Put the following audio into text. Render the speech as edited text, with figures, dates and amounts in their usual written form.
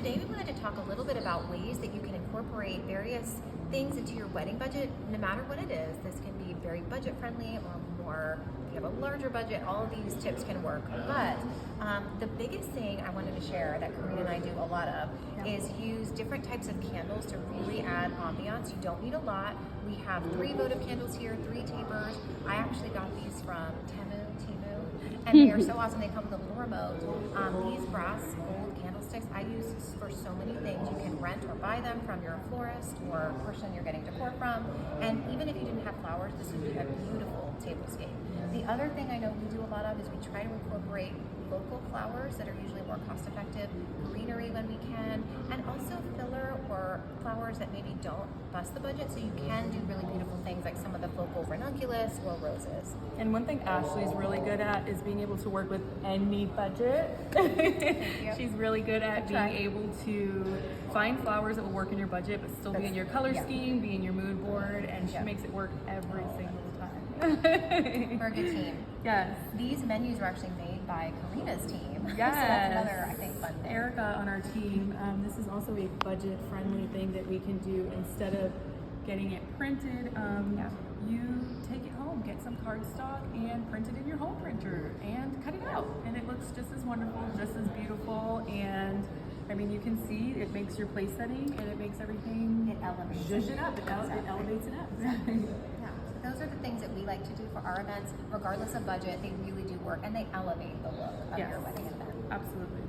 today we wanted to talk a little bit about ways that you can incorporate various things into your wedding budget, no matter what it is. This can be very budget friendly or more, if you have a larger budget, all of these tips can work. But the biggest thing I wanted to share that Karina and I do a lot of is use different types of candles to really add ambiance. You don't need a lot. We have 3 votive candles here, 3 tapers. I actually got these from Temu, and they are so awesome. They come with a little remote. These brass gold candlesticks I use for so many things. You can rent or buy them from your florist or person you're getting decor from. And even if you didn't have flowers, this would be a beautiful tablescape. The other thing I know we do a lot of is we try to incorporate local flowers that are usually more cost effective, greenery when we can, and also filler or flowers that maybe don't bust the budget, so you can do really beautiful things like some of the focal ranunculus or roses. And one thing Ashley's really good at is being able to work with any budget. She's really good at being able to find flowers that will work in your budget but still be in your color scheme, be in your mood board, and she makes it work every single time. We're a good team. Yes. These menus were actually made by Karina's team. Yes. So that's another, I think, fun thing. Erica on our team, this is also a budget-friendly thing that we can do. Instead of getting it printed, you take it home, get some cardstock and print it in your home printer and cut it out. And it looks just as wonderful, just as beautiful. And I mean, you can see it makes your place setting and it makes everything, It elevates zhuzh it up, it elevates it up. Those are the things that we like to do for our events, regardless of budget. They really do work and they elevate the look of your wedding event. Absolutely.